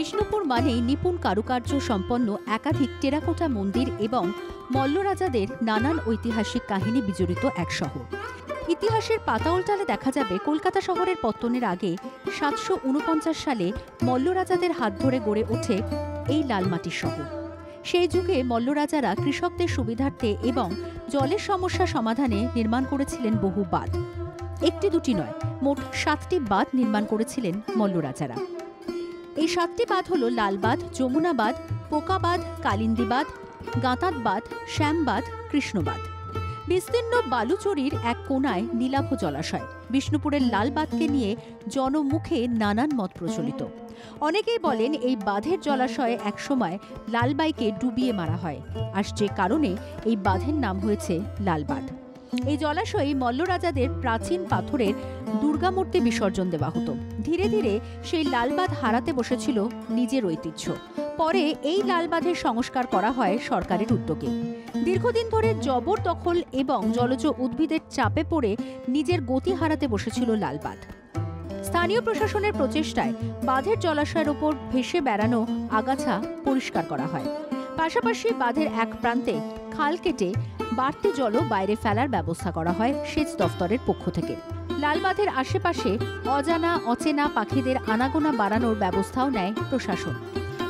বিষ্ণুপুর মানেই নিপুণ কারুকার্য সম্পন্ন একাধিক টেরাকোটা মন্দির এবং মল্ল রাজাদের নানান ঐতিহাসিক কাহিনী বিজড়িত এক শহর। ইতিহাসের পাতা উল্টালে দেখা যাবে কলকাতা শহরের পত্তনের আগে ৭৪৯ সালে মল্ল রাজাদের হাত ধরে গড়ে ওঠে এই লালমাটির শহর। সেই যুগে মল্ল রাজারা কৃষকদের সুবিধার্থে এবং জলের সমস্যা সমাধানে নির্মাণ করেছিলেন বহু বাঁধ। একটি দুটি নয়, মোট ৭টি বাঁধ নির্মাণ করেছিলেন মল্ল রাজারা। এই ৭টি বাঁধ হল লালবাঁধ, যমুনা বাঁধ, পোকা বাঁধ, কালিন্দী বাঁধ, গাঁতাত বাঁধ, শ্যাম বাঁধ, কৃষ্ণবাঁধ। বিস্তীর্ণ বালুচরির এক কোণায় নীলাভ জলাশয়। বিষ্ণুপুরের লাল বাঁধকে নিয়ে জনমুখে নানান মত প্রচলিত। অনেকেই বলেন এই বাঁধের জলাশয়ে একসময় লালবাইকে ডুবিয়ে মারা হয়, আর যে কারণে এই বাঁধের নাম হয়েছে লালবাঁধ। এই জলাশয়ে মল্ল রাজাদের প্রাচীন পাথরের দুর্গামূর্তি বিসর্জন দেওয়া হতো। ধীরে ধীরে সেই লালবাঁধ হারাতে বসেছিল নিজের ঐতিহ্য। পরে এই লালবাঁধের সংস্কার করা হয় সরকারের উদ্যোগে। দীর্ঘদিন ধরে জবরদখল এবং জলজ উদ্ভিদের চাপে পড়ে নিজের গতি হারাতে বসেছিল লালবাঁধ। স্থানীয় প্রশাসনের প্রচেষ্টায় বাঁধের জলাশয়ের ওপর ভেসে বেড়ানো আগাছা পরিষ্কার করা হয়। পাশাপাশি বাঁধের এক প্রান্তে খাল কেটে বাড়তি জলও বাইরে ফেলার ব্যবস্থা করা হয় সেচ দফতরের পক্ষ থেকে। লালবাঁধের আশেপাশে অজানা অচেনা পাখিদের আনাগোনা বাড়ানোর ব্যবস্থাও নেয় প্রশাসন।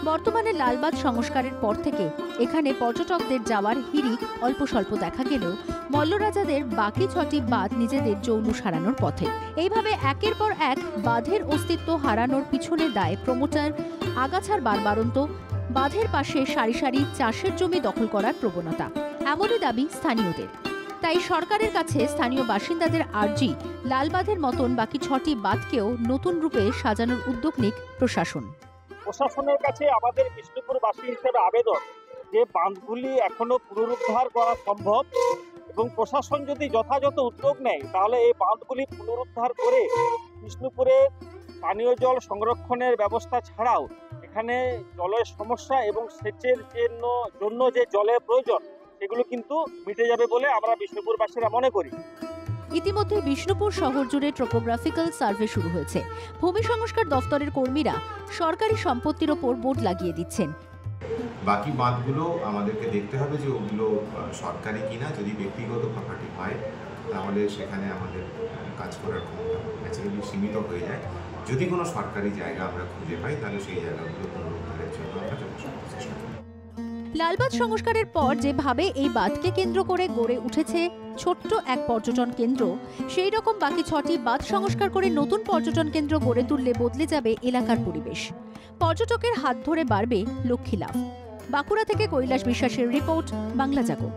বর্তমানে লালবাঁধ সংস্কারের পর থেকে এখানে পর্যটকদের যাওয়ার হিড়িক অল্প স্বল্প দেখা গেলেও মল্ল রাজাদের বাকি 6টি বাঁধ নিজেদের জৌলুস হারানোর পথে। এইভাবে একের পর এক বাঁধের অস্তিত্ব হারানোর পিছনে দায় প্রমোটার, আগাছার বারবারন্ত, বাঁধের পাশে সারি সারি চাষের জমি দখল করার প্রবণতা, এমনই দাবি স্থানীয়দের। তাই সরকারের কাছে স্থানীয় বাসিন্দাদের আর্জি, লালবাঁধের মতন বাকি 6টি বাঁধকেও নতুন রূপে সাজানোর উদ্যোগ নিক প্রশাসন। প্রশাসনের কাছে আমাদের বিষ্ণুপুরবাসী হিসেবে আবেদন যে বাঁধগুলি এখনো পুনরুদ্ধার করা সম্ভব এবং প্রশাসন যদি যথাযথ উদ্যোগ নেয় তাহলে এই বাঁধগুলি পুনরুদ্ধার করে বিষ্ণুপুরে পানীয় জল সংরক্ষণের ব্যবস্থা ছাড়াও এখানে জলের সমস্যা এবং সেচের জন্য যে জলের প্রয়োজন সেগুলো কিন্তু মিটে যাবে বলে আমরা বিষ্ণুপুরবাসীরা মনে করি। ইতিমধ্যে বিষ্ণুপুর শহর জুড়ে ট্রোপোগ্রাফিক্যাল সার্ভে শুরু হয়েছে। ভূমি সংস্কার দফতরের কর্মীরা সরকারি সম্পত্তির ওপর বোর্ড লাগিয়ে দিচ্ছেন। বাকি বাঁধগুলো আমাদেরকে দেখতে হবে যে ওগুলো সরকারি কিনা। যদি ব্যক্তিগত প্রপার্টি হয় তাহলে সেখানে আমাদের কাজ করার ক্ষমতা ন্যাচারালি সীমিত হয়ে যায়। যদি কোনো সরকারি জায়গা আমরা খুঁজে পাই তাহলে সেই জায়গাগুলো পুনরুদ্ধারের জন্য আমরা যথেষ্ট চেষ্টা করি। লালবাঁধ সংস্কারের পর যেভাবে এই বাঁধকে কেন্দ্র করে গড়ে উঠেছে ছোট্ট এক পর্যটন কেন্দ্র, সেই রকম বাকি 6টি বাঁধ সংস্কার করে নতুন পর্যটন কেন্দ্র গড়ে তুললে বদলে যাবে এলাকার পরিবেশ। পর্যটকের হাত ধরে বাড়বে লক্ষ্মী লাভ। বাঁকুড়া থেকে কৈলাস বিশ্বাসের রিপোর্ট, বাংলা জাগো।